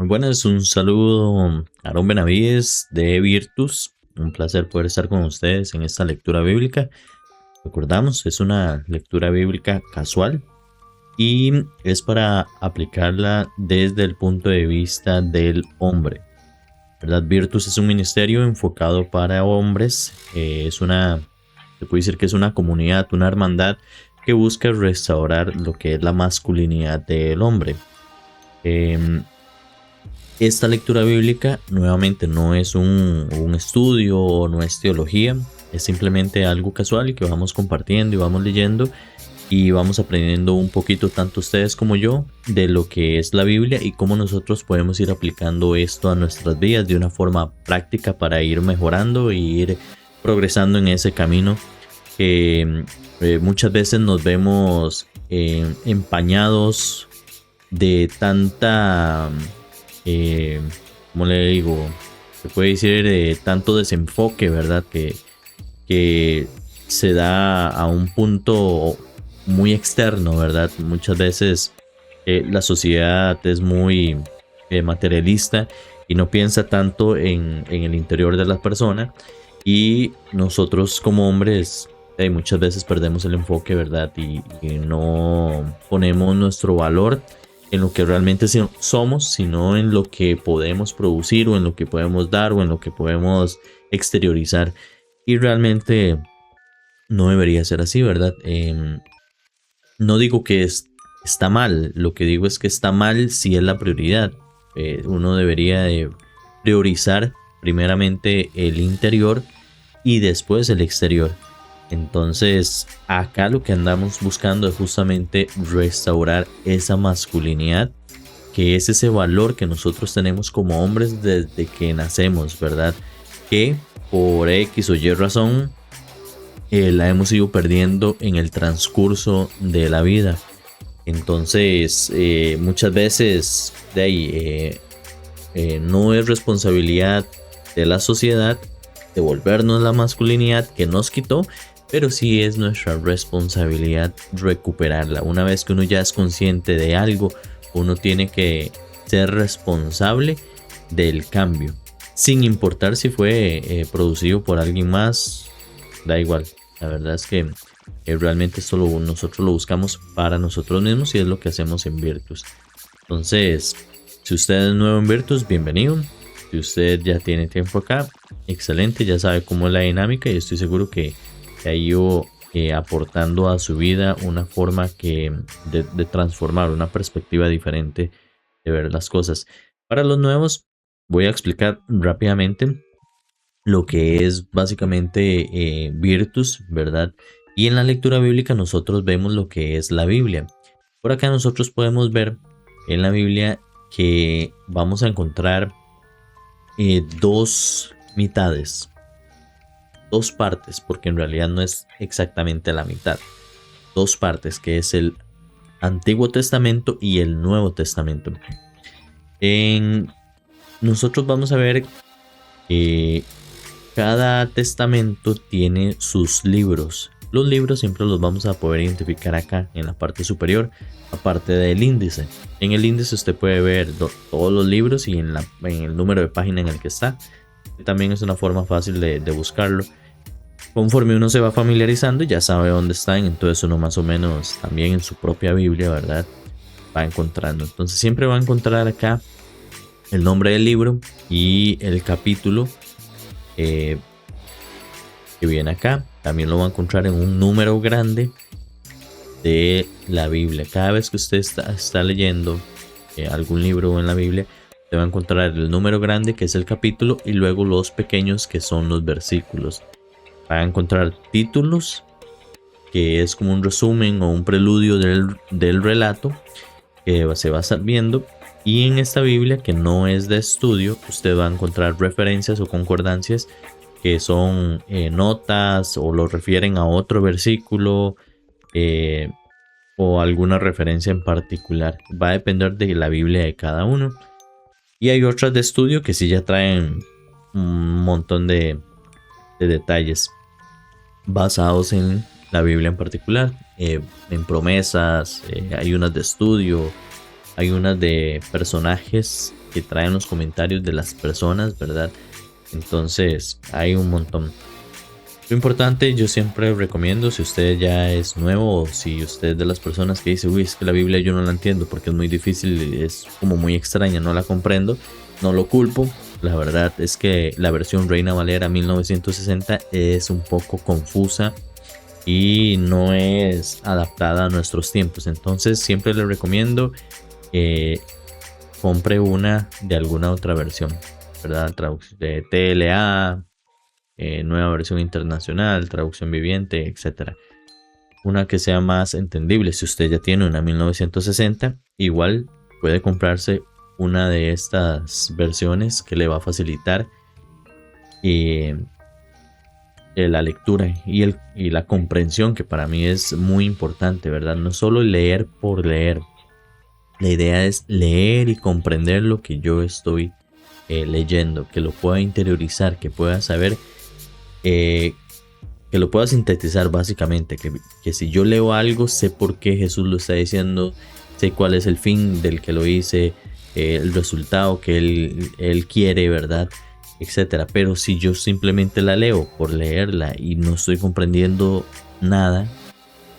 Muy buenas, un saludo a Aaron Benavides de Virtus. Un placer poder estar con ustedes en esta lectura bíblica. Recordamos, es una lectura bíblica casual y es para aplicarla desde el punto de vista del hombre. ¿Verdad? Virtus es un ministerio enfocado para hombres. Se puede decir que es una comunidad, una hermandad que busca restaurar lo que es la masculinidad del hombre. Em, Esta lectura bíblica nuevamente no es un estudio o no es teología, es simplemente algo casual y que vamos compartiendo y vamos leyendo y vamos aprendiendo un poquito tanto ustedes como yo de lo que es la Biblia y cómo nosotros podemos ir aplicando esto a nuestras vidas de una forma práctica para ir mejorando e ir progresando en ese camino que muchas veces nos vemos empañados de tanta eh, ¿cómo le digo? Se puede decir tanto desenfoque, ¿verdad? Que se da a un punto muy externo, ¿verdad? Muchas veces la sociedad es muy materialista y no piensa tanto en el interior de la persona y nosotros como hombres muchas veces perdemos el enfoque, ¿verdad? Y no ponemos nuestro valor en lo que realmente somos, sino en lo que podemos producir o en lo que podemos dar o en lo que podemos exteriorizar. Y realmente no debería ser así, ¿verdad? No digo que está mal, lo que digo es que está mal si es la prioridad. Uno debería de priorizar primeramente el interior y después el exterior. Entonces, acá lo que andamos buscando es justamente restaurar esa masculinidad, que es ese valor que nosotros tenemos como hombres desde que nacemos, ¿verdad? Que por X o Y razón la hemos ido perdiendo en el transcurso de la vida. Entonces, muchas veces de ahí no es responsabilidad de la sociedad devolvernos la masculinidad que nos quitó, pero sí es nuestra responsabilidad recuperarla. Una vez que uno ya es consciente de algo, uno tiene que ser responsable del cambio, sin importar si fue producido por alguien más, da igual. La verdad es que realmente esto nosotros lo buscamos para nosotros mismos y es lo que hacemos en Virtus. Entonces, si usted es nuevo en Virtus, bienvenido. Si usted ya tiene tiempo acá, excelente, ya sabe cómo es la dinámica y estoy seguro que ha ido aportando a su vida una forma de transformar, una perspectiva diferente de ver las cosas. Para los nuevos, voy a explicar rápidamente lo que es básicamente Virtus, ¿verdad? Y en la lectura bíblica nosotros vemos lo que es la Biblia. Por acá nosotros podemos ver en la Biblia que vamos a encontrar dos mitades, dos partes, porque en realidad no es exactamente la mitad. Dos partes, que es el Antiguo Testamento y el Nuevo Testamento. Nosotros vamos a ver que cada testamento tiene sus libros. Los libros siempre los vamos a poder identificar acá en la parte superior, aparte del índice. En el índice usted puede ver todos los libros y en el número de página en el que está. También es una forma fácil de buscarlo. Conforme uno se va familiarizando, ya sabe dónde están, entonces uno más o menos también en su propia Biblia, ¿verdad? Va encontrando. Entonces siempre va a encontrar acá el nombre del libro y el capítulo que viene acá. También lo va a encontrar en un número grande de la Biblia. Cada vez que usted está leyendo algún libro en la Biblia, te va a encontrar el número grande que es el capítulo y luego los pequeños que son los versículos. Va a encontrar títulos, que es como un resumen o un preludio del relato que se va a estar viendo. Y en esta Biblia, que no es de estudio, usted va a encontrar referencias o concordancias que son notas o lo refieren a otro versículo o alguna referencia en particular. Va a depender de la Biblia de cada uno. Y hay otras de estudio que sí ya traen un montón de detalles basados en la Biblia en particular, en promesas, hay unas de estudio, Hay unas de personajes que traen los comentarios de las personas, ¿verdad? Entonces hay un montón. Lo importante, yo siempre recomiendo, si usted ya es nuevo o si usted es de las personas que dice, uy, es que la Biblia yo no la entiendo porque es muy difícil, es como muy extraña, no la comprendo, no lo culpo. La verdad es que la versión Reina Valera 1960 es un poco confusa y no es adaptada a nuestros tiempos. Entonces siempre le recomiendo compre una de alguna otra versión, ¿verdad? Traducción de TLA, nueva versión internacional, traducción viviente, etcétera. Una que sea más entendible. Si usted ya tiene una 1960, igual puede comprarse una de estas versiones que le va a facilitar la lectura y la comprensión, que para mí es muy importante, ¿verdad? No solo leer por leer. La idea es leer y comprender lo que yo estoy leyendo, que lo pueda interiorizar, que pueda saber, que lo pueda sintetizar básicamente, que si yo leo algo, sé por qué Jesús lo está diciendo, sé cuál es el fin del que lo hice, el resultado que él quiere, ¿verdad? Etcétera. Pero si yo simplemente la leo por leerla y no estoy comprendiendo nada,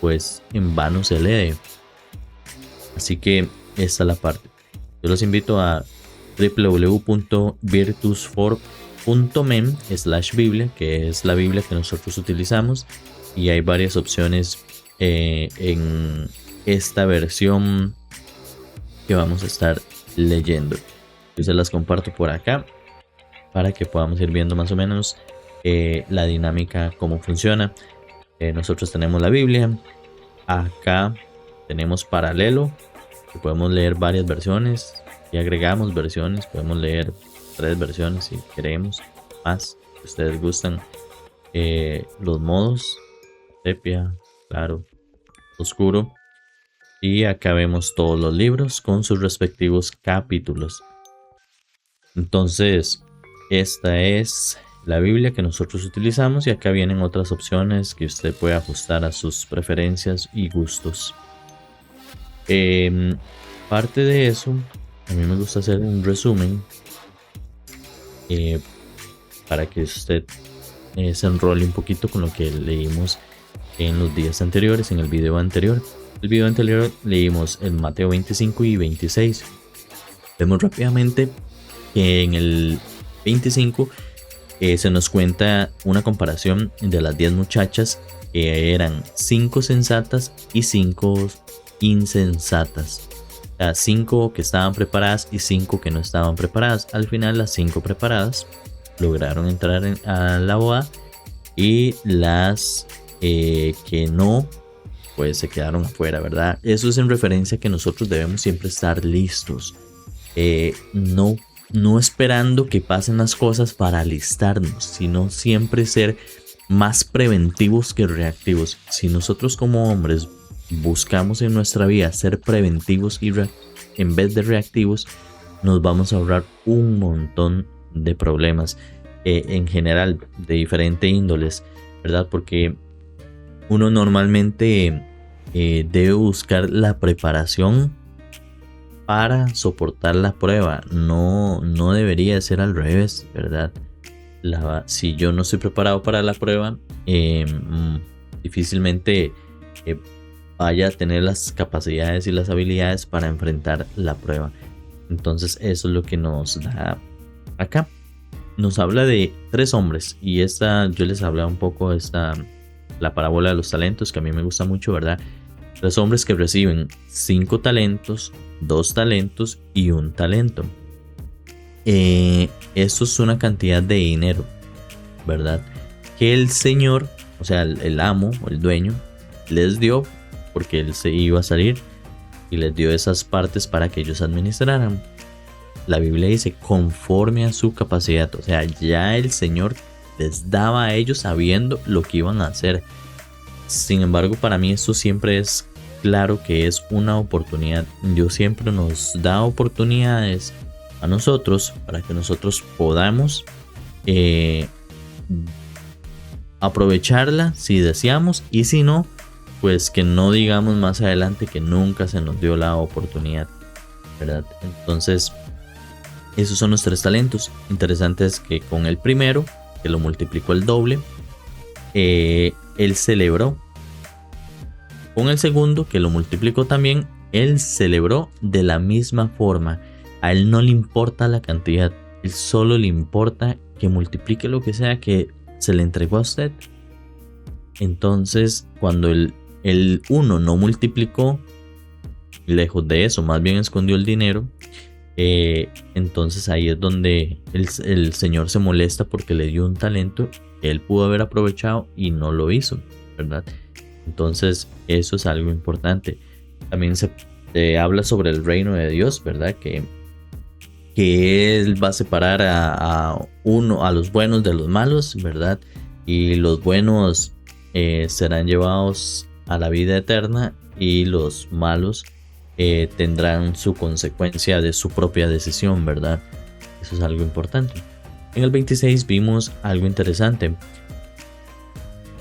pues en vano se lee. Así que esta es la parte. Yo los invito a www.virtusform.mem/biblia, que es la Biblia que nosotros utilizamos, y hay varias opciones en esta versión que vamos a estar leyendo. Yo se las comparto por acá para que podamos ir viendo más o menos la dinámica, cómo funciona. Nosotros tenemos la Biblia. Acá tenemos paralelo, que podemos leer varias versiones. Y agregamos versiones, podemos leer 3 versiones si queremos, más, si ustedes gustan. Los modos, sepia, claro, oscuro. Y acá vemos todos los libros con sus respectivos capítulos. Entonces, esta es la Biblia que nosotros utilizamos y acá vienen otras opciones que usted puede ajustar a sus preferencias y gustos. Parte de eso, a mí me gusta hacer un resumen para que usted se enrole un poquito con lo que leímos en los días anteriores, en el video anterior. El video anterior leímos el Mateo 25 y 26. Vemos rápidamente que en el 25 se nos cuenta una comparación de las 10 muchachas, que eran 5 sensatas y 5 insensatas. O sea, 5 que estaban preparadas y 5 que no estaban preparadas. Al final las 5 preparadas lograron entrar a la boda y las que no, pues se quedaron afuera, ¿verdad? Eso es en referencia a que nosotros debemos siempre estar listos. No esperando que pasen las cosas para alistarnos, sino siempre ser más preventivos que reactivos. Si nosotros como hombres buscamos en nuestra vida ser preventivos y en vez de reactivos, nos vamos a ahorrar un montón de problemas en general de diferentes índoles, ¿verdad? Porque uno normalmente debe buscar la preparación para soportar la prueba. No debería ser al revés, ¿verdad? Si yo no estoy preparado para la prueba, difícilmente vaya a tener las capacidades y las habilidades para enfrentar la prueba. Entonces eso es lo que nos da acá. Nos habla de 3 hombres y yo les hablaba un poco la parábola de los talentos, que a mí me gusta mucho, ¿verdad? 3 hombres que reciben 5 talentos, 2 talentos y 1 talento. Esto es una cantidad de dinero, ¿verdad? Que el señor, o sea, el amo o el dueño, les dio porque él se iba a salir y les dio esas partes para que ellos administraran. La Biblia dice conforme a su capacidad, o sea, ya el Señor les daba a ellos sabiendo lo que iban a hacer. Sin embargo, para mí esto siempre es claro que es una oportunidad. Dios siempre nos da oportunidades a nosotros para que nosotros podamos aprovecharla si deseamos, y si no, pues que no digamos más adelante que nunca se nos dio la oportunidad. ¿verdad? Entonces, esos son los 3 talentos. Interesante es que con el primero, que lo multiplicó el doble, él celebró. Con el segundo, que lo multiplicó también, él celebró de la misma forma. A él no le importa la cantidad, él solo le importa que multiplique lo que sea que se le entregó a usted. Entonces, cuando el uno no multiplicó, lejos de eso, más bien escondió el dinero, entonces ahí es donde el Señor se molesta porque le dio un talento que él pudo haber aprovechado y no lo hizo, ¿verdad? Entonces eso es algo importante. También se habla sobre el reino de Dios, ¿verdad? Que él va a separar a los buenos de los malos, ¿verdad? Y los buenos serán llevados a la vida eterna y los malos tendrán su consecuencia de su propia decisión, ¿verdad? Eso es algo importante. En el 26 vimos algo interesante.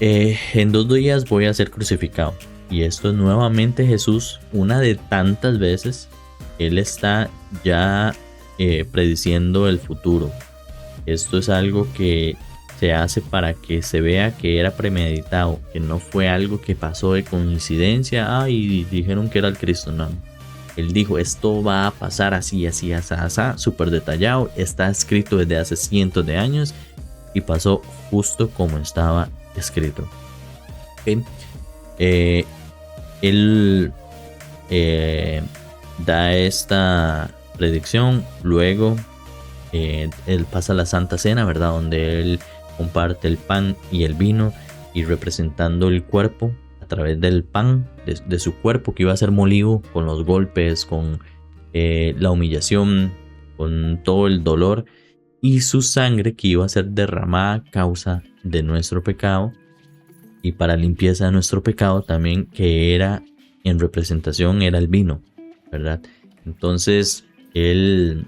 En 2 días voy a ser crucificado. Y esto es nuevamente Jesús, una de tantas veces. Él está ya prediciendo el futuro. Esto es algo que se hace para que se vea que era premeditado, que no fue algo que pasó de coincidencia, y dijeron que era el Cristo, no. Él dijo, esto va a pasar así, así, así, así, súper detallado, está escrito desde hace cientos de años y pasó justo como estaba escrito. ¿Okay? Él da esta predicción, luego él pasa la Santa Cena, ¿verdad? Donde él comparte el pan y el vino y representando el cuerpo a través del pan de su cuerpo que iba a ser molido con los golpes, con la humillación, con todo el dolor, y su sangre que iba a ser derramada a causa de nuestro pecado y para limpieza de nuestro pecado también, que era en representación era el vino, ¿verdad? Entonces él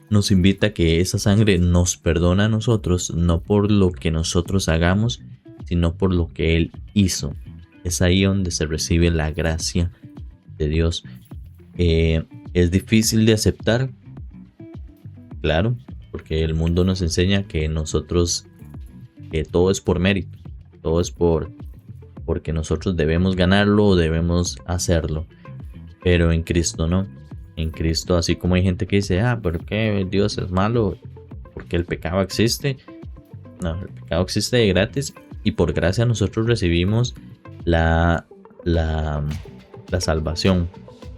nos invita a que esa sangre nos perdona a nosotros, no por lo que nosotros hagamos, sino por lo que Él hizo. Es ahí donde se recibe la gracia de Dios. Es difícil de aceptar, claro, porque el mundo nos enseña que que todo es por mérito, todo es porque nosotros debemos ganarlo o debemos hacerlo, pero en Cristo no. En Cristo, así como hay gente que dice, ¿por qué Dios es malo? Porque el pecado existe. No, el pecado existe de gratis y por gracia nosotros recibimos la salvación.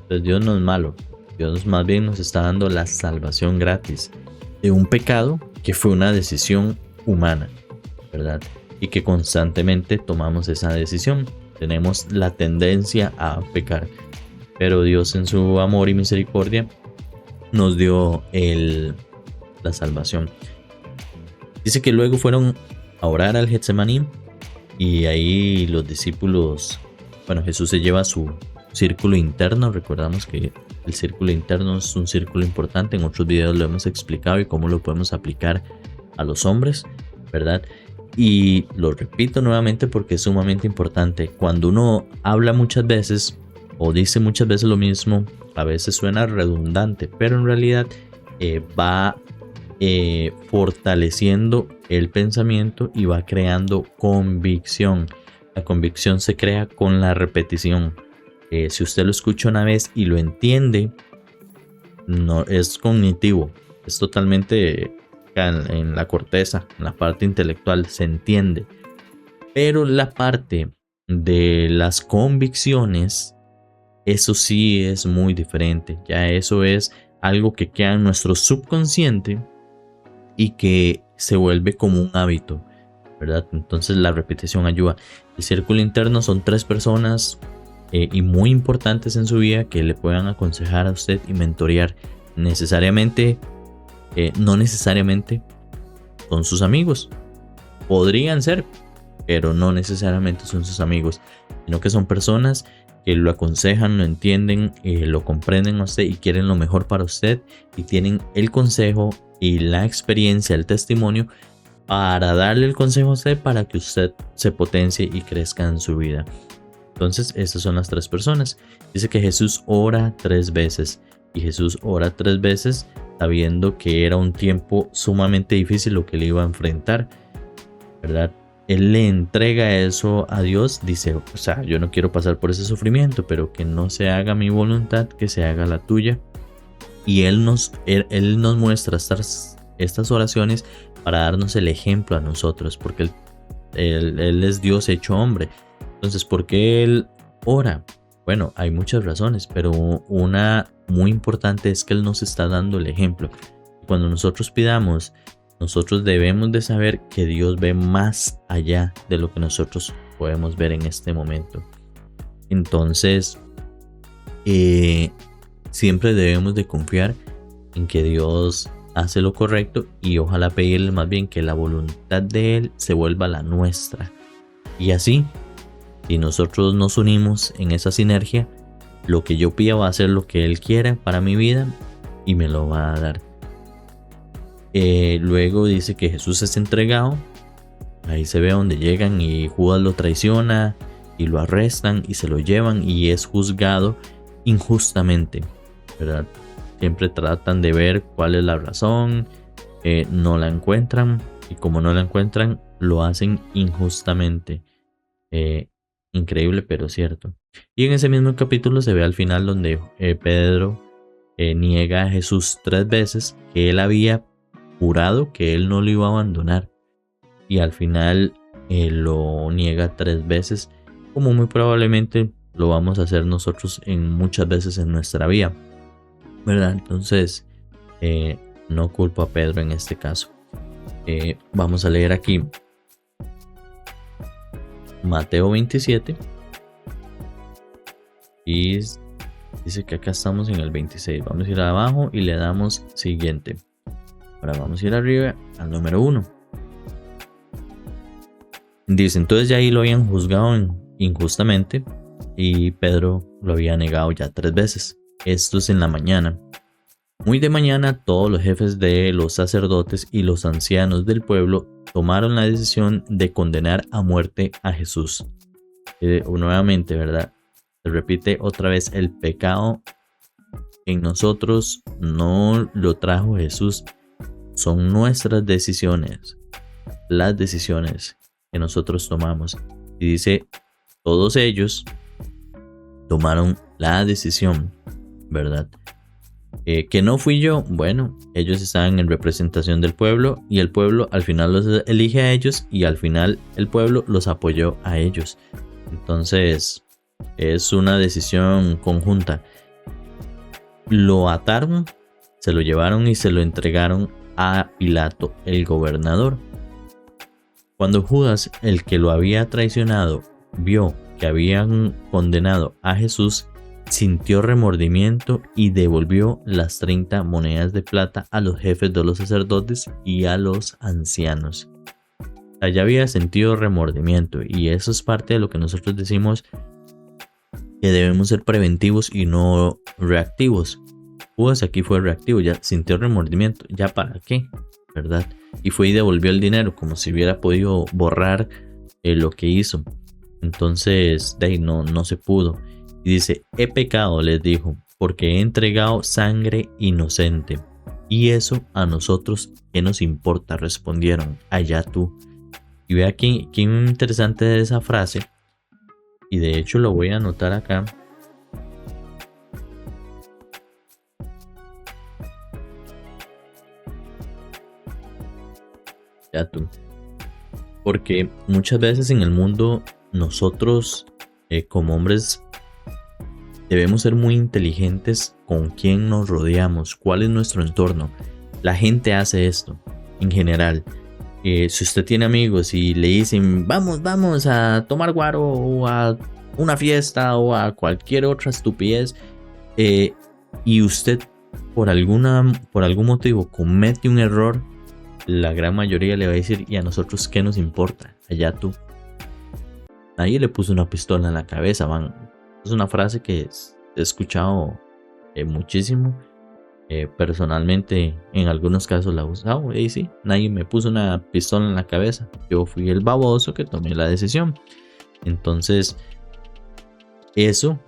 Entonces Dios no es malo. Dios más bien nos está dando la salvación gratis de un pecado que fue una decisión humana, ¿verdad? Y que constantemente tomamos esa decisión. Tenemos la tendencia a pecar. Pero Dios en su amor y misericordia nos dio la salvación. Dice que luego fueron a orar al Getsemaní y ahí los discípulos, Jesús se lleva su círculo interno. Recordamos que el círculo interno es un círculo importante. En otros videos lo hemos explicado y cómo lo podemos aplicar a los hombres, ¿verdad? Y lo repito nuevamente porque es sumamente importante. Cuando uno habla muchas veces o dice muchas veces lo mismo, a veces suena redundante, pero en realidad va fortaleciendo el pensamiento y va creando convicción. La convicción se crea con la repetición. Si usted lo escucha una vez y lo entiende, no es cognitivo, es totalmente en la corteza, en la parte intelectual, se entiende. Pero la parte de las convicciones, eso sí es muy diferente. Ya eso es algo que queda en nuestro subconsciente y que se vuelve como un hábito, ¿verdad? Entonces la repetición ayuda. El círculo interno son 3 personas y muy importantes en su vida que le puedan aconsejar a usted y mentorear. No necesariamente son sus amigos. Podrían ser, pero no necesariamente son sus amigos, sino que son personas que lo aconsejan, lo entienden, lo comprenden a usted y quieren lo mejor para usted y tienen el consejo y la experiencia, el testimonio para darle el consejo a usted para que usted se potencie y crezca en su vida. Entonces, estas son las 3 personas. Dice que Jesús ora 3 veces. y Jesús ora 3 veces sabiendo que era un tiempo sumamente difícil lo que le iba a enfrentar, ¿verdad? Él le entrega eso a Dios, dice, o sea, yo no quiero pasar por ese sufrimiento, pero que no se haga mi voluntad, que se haga la tuya. Y él nos muestra estas oraciones para darnos el ejemplo a nosotros, porque él es Dios hecho hombre. Entonces, ¿por qué Él ora? Bueno, hay muchas razones, pero una muy importante es que Él nos está dando el ejemplo. Cuando nosotros pidamos, nosotros debemos de saber que Dios ve más allá de lo que nosotros podemos ver en este momento. Entonces, siempre debemos de confiar en que Dios hace lo correcto y ojalá pedirle más bien que la voluntad de Él se vuelva la nuestra. Y así, si nosotros nos unimos en esa sinergia, lo que yo pida va a ser lo que Él quiere para mi vida y me lo va a dar. Luego dice que Jesús es entregado. Ahí se ve donde llegan y Judas lo traiciona y lo arrestan y se lo llevan y es juzgado injustamente, ¿verdad? Siempre tratan de ver cuál es la razón, no la encuentran y como no la encuentran lo hacen injustamente. Increíble pero cierto. Y en ese mismo capítulo se ve al final donde Pedro niega a Jesús 3 veces, que él había jurado que él no lo iba a abandonar y al final lo niega 3 veces, como muy probablemente lo vamos a hacer nosotros en muchas veces en nuestra vida, ¿verdad? Entonces no culpo a Pedro en este caso. Vamos a leer aquí Mateo 27 y dice que acá estamos en el 26. Vamos a ir abajo y le damos siguiente. Ahora vamos a ir arriba al número 1. Dice, entonces ya ahí lo habían juzgado injustamente y Pedro lo había negado ya 3 veces. Esto es en la mañana. Muy de mañana todos los jefes de los sacerdotes y los ancianos del pueblo tomaron la decisión de condenar a muerte a Jesús. Nuevamente, ¿verdad? Se repite otra vez, el pecado en nosotros no lo trajo Jesús. Son nuestras decisiones, las decisiones que nosotros tomamos. Y dice, todos ellos tomaron la decisión, ¿verdad? Que no fui yo. Bueno, ellos estaban en representación del pueblo y el pueblo al final los elige a ellos y al final el pueblo los apoyó a ellos. Entonces es una decisión conjunta. Lo ataron, se lo llevaron y se lo entregaron a Pilato, el gobernador. Cuando Judas, el que lo había traicionado, vio que habían condenado a Jesús, sintió remordimiento y devolvió las 30 monedas de plata a los jefes de los sacerdotes y a los ancianos. Ya había sentido remordimiento y eso es parte de lo que nosotros decimos que debemos ser preventivos y no reactivos. Judas aquí fue reactivo, ya sintió remordimiento, ¿ya para qué? ¿Verdad? Y fue y devolvió el dinero como si hubiera podido borrar lo que hizo. Entonces de ahí no se pudo. Y dice, he pecado, les dijo, porque he entregado sangre inocente. Y eso a nosotros, ¿qué nos importa? Respondieron, allá tú. Y ve aquí, qué interesante es esa frase. Y de hecho lo voy a anotar acá. Ya tú. Porque muchas veces en el mundo nosotros como hombres debemos ser muy inteligentes con quién nos rodeamos, cuál es nuestro entorno. La gente hace esto en general. Si usted tiene amigos y le dicen vamos a tomar guaro o a una fiesta o a cualquier otra estupidez y usted por algún motivo comete un error, la gran mayoría le va a decir, ¿y a nosotros qué nos importa? Allá tú. Nadie le puso una pistola en la cabeza, van. Es una frase que he escuchado muchísimo. Personalmente, en algunos casos la he usado. Y sí, nadie me puso una pistola en la cabeza. Yo fui el baboso que tomé la decisión. Entonces, eso,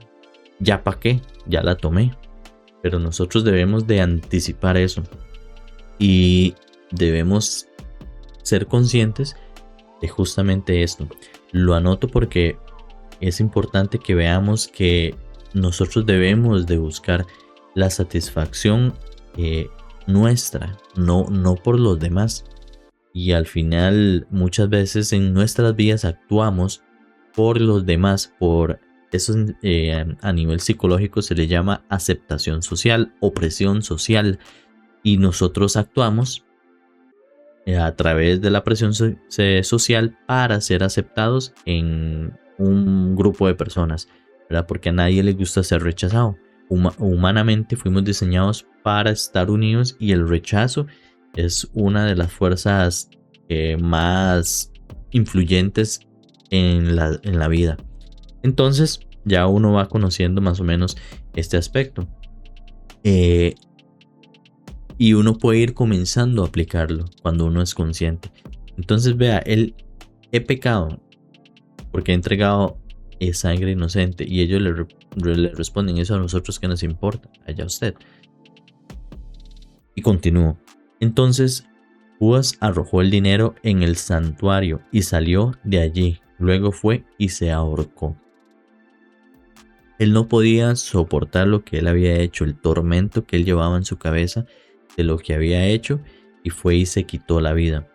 ¿ya para qué? Ya la tomé. pero nosotros debemos de anticipar eso y debemos ser conscientes de justamente esto. Lo anoto porque es importante que veamos que nosotros debemos de buscar la satisfacción nuestra, no por los demás. Y al final muchas veces en nuestras vidas actuamos por los demás, por eso a nivel psicológico se le llama aceptación social o presión social, y nosotros actuamos a través de la presión social para ser aceptados en un grupo de personas, ¿verdad? Porque a nadie le gusta ser rechazado. Humanamente fuimos diseñados para estar unidos y el rechazo es una de las fuerzas más influyentes en la vida. Entonces ya uno va conociendo más o menos este aspecto. Y uno puede ir comenzando a aplicarlo cuando uno es consciente. Entonces vea, he pecado porque he entregado sangre inocente, y ellos le responden: eso a nosotros que nos importa, allá usted. Y continúo. Entonces Judas arrojó el dinero en el santuario y salió de allí. Luego fue y se ahorcó. Él no podía soportar lo que él había hecho, el tormento que él llevaba en su cabeza de lo que había hecho, y fue y se quitó la vida.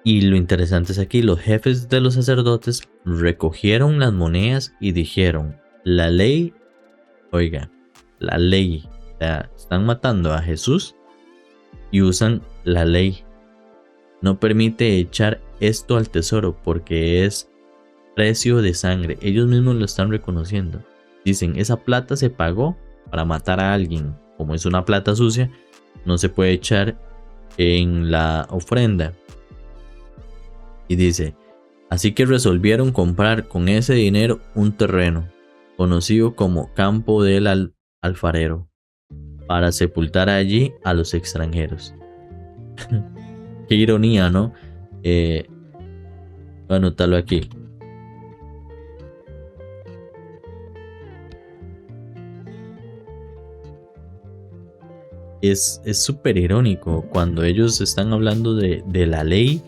Y lo interesante es aquí, los jefes de los sacerdotes recogieron las monedas y dijeron: la ley, oiga, la ley, o sea, están matando a Jesús y usan la ley. No permite echar esto al tesoro porque es precio de sangre. Ellos mismos lo están reconociendo. Dicen: esa plata se pagó para matar a alguien. Como es una plata sucia, no se puede echar en la ofrenda. Y dice: así que resolvieron comprar con ese dinero un terreno, conocido como campo del alfarero, para sepultar allí a los extranjeros. Qué ironía, ¿no? Voy a anotarlo aquí. Es súper irónico cuando ellos están hablando de la ley.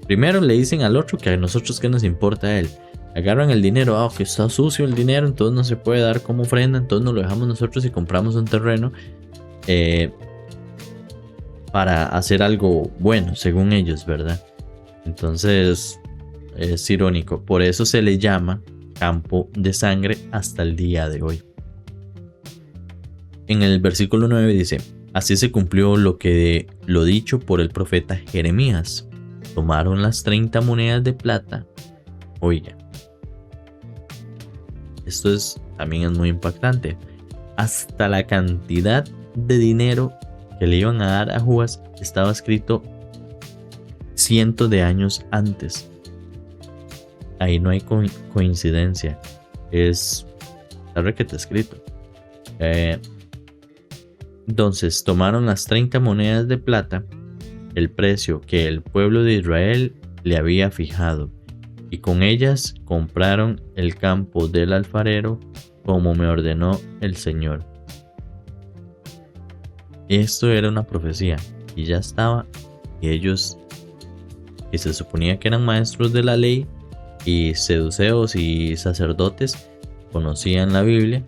Primero le dicen al otro que a nosotros qué nos importa a él. Agarran el dinero, que está sucio el dinero, entonces no se puede dar como ofrenda, entonces nos lo dejamos nosotros y compramos un terreno para hacer algo bueno, según ellos, ¿verdad? Entonces es irónico. Por eso se le llama campo de sangre hasta el día de hoy. En el versículo 9 dice: así se cumplió lo dicho por el profeta Jeremías. Tomaron las 30 monedas de plata. Oiga, esto también es muy impactante. Hasta la cantidad de dinero que le iban a dar a Judas estaba escrito cientos de años antes. Ahí no hay coincidencia. Está requete escrito. Entonces tomaron las 30 monedas de plata, el precio que el pueblo de Israel le había fijado, y con ellas compraron el campo del alfarero, como me ordenó el Señor. Esto era una profecía, y ya estaba. Y ellos, que se suponía que eran maestros de la ley, y seduceos y sacerdotes, conocían la Biblia.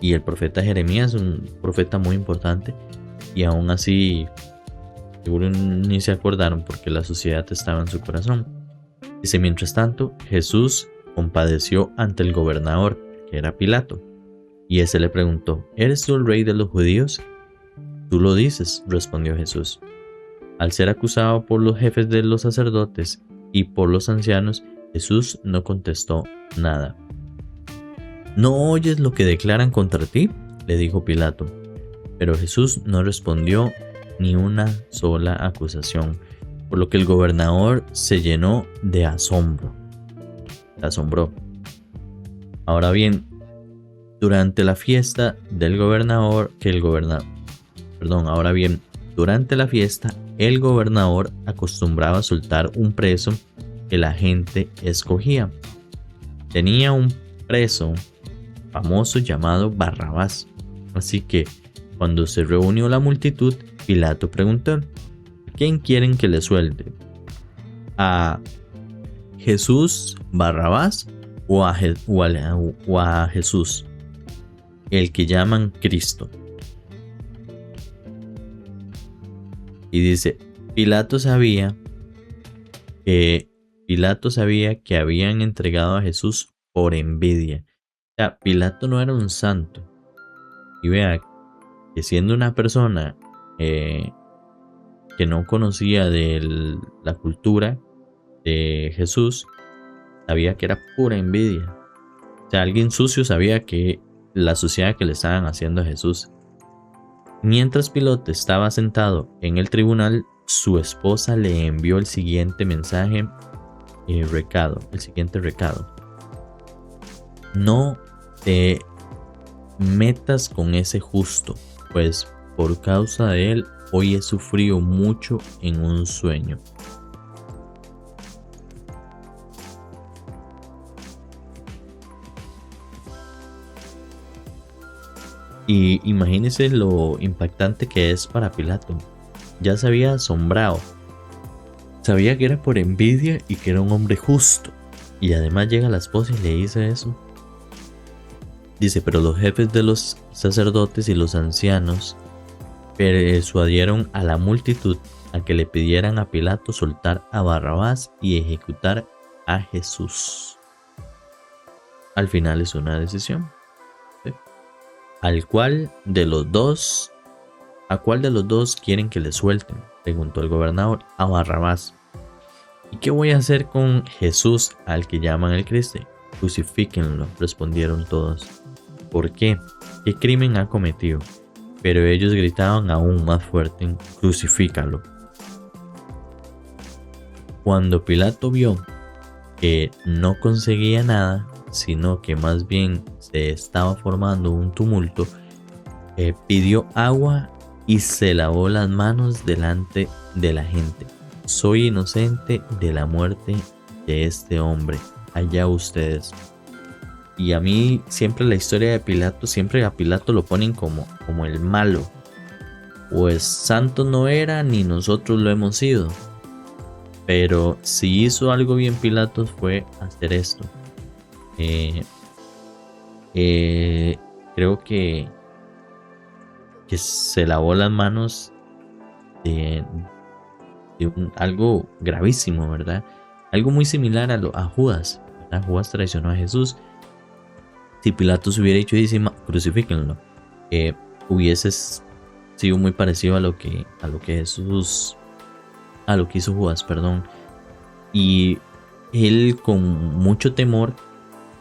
Y el profeta Jeremías, un profeta muy importante, y aún así seguro ni se acordaron porque la sociedad estaba en su corazón. Dice: mientras tanto, Jesús compadeció ante el gobernador, que era Pilato, y ese le preguntó: ¿eres tú el rey de los judíos? Tú lo dices, respondió Jesús. Al ser acusado por los jefes de los sacerdotes y por los ancianos, Jesús no contestó nada. ¿No oyes lo que declaran contra ti?, le dijo Pilato. Pero Jesús no respondió ni una sola acusación, por lo que el gobernador se llenó de asombro. Se asombró. Ahora bien, durante la fiesta el gobernador acostumbraba a soltar un preso que la gente escogía. Tenía un preso famoso llamado Barrabás, Así que cuando se reunió la multitud, Pilato preguntó: ¿quién quieren que le suelte? ¿A Jesús Barrabás o a Jesús, el que llaman Cristo? Y dice, Pilato sabía que habían entregado a Jesús por envidia. O sea, Pilato no era un santo. Y vea que siendo una persona que no conocía de la cultura de Jesús, sabía que era pura envidia. O sea, alguien sucio sabía que la suciedad que le estaban haciendo a Jesús. Mientras Pilato estaba sentado en el tribunal, su esposa le envió el siguiente mensaje, el siguiente recado: no te metas con ese justo, pues por causa de él hoy he sufrido mucho en un sueño. Y imagínense lo impactante que es para Pilato. Ya se había asombrado. Sabía que era por envidia y que era un hombre justo. Y además llega la esposa y le dice eso. Dice, pero los jefes de los sacerdotes y los ancianos persuadieron a la multitud a que le pidieran a Pilato soltar a Barrabás y ejecutar a Jesús. Al final es una decisión. ¿A cuál de los dos quieren que le suelten?, preguntó el gobernador. A Barrabás. ¿Y qué voy a hacer con Jesús, al que llaman el Cristo? Crucifíquenlo, respondieron todos. ¿Por qué? ¿Qué crimen ha cometido? Pero ellos gritaban aún más fuerte: crucifícalo. Cuando Pilato vio que no conseguía nada, sino que más bien se estaba formando un tumulto, pidió agua y se lavó las manos delante de la gente. Soy inocente de la muerte de este hombre, allá ustedes. Y a mí siempre la historia de Pilato, siempre a Pilato lo ponen como el malo. Pues santo no era, ni nosotros lo hemos sido. Pero si hizo algo bien Pilato fue hacer esto. Creo que se lavó las manos de algo gravísimo, ¿verdad? Algo muy similar a Judas, ¿verdad? Judas traicionó a Jesús. Si Pilatos hubiera dicho crucifíquenlo, hubiese sido muy parecido a lo que hizo Judas, perdón. Y él, con mucho temor,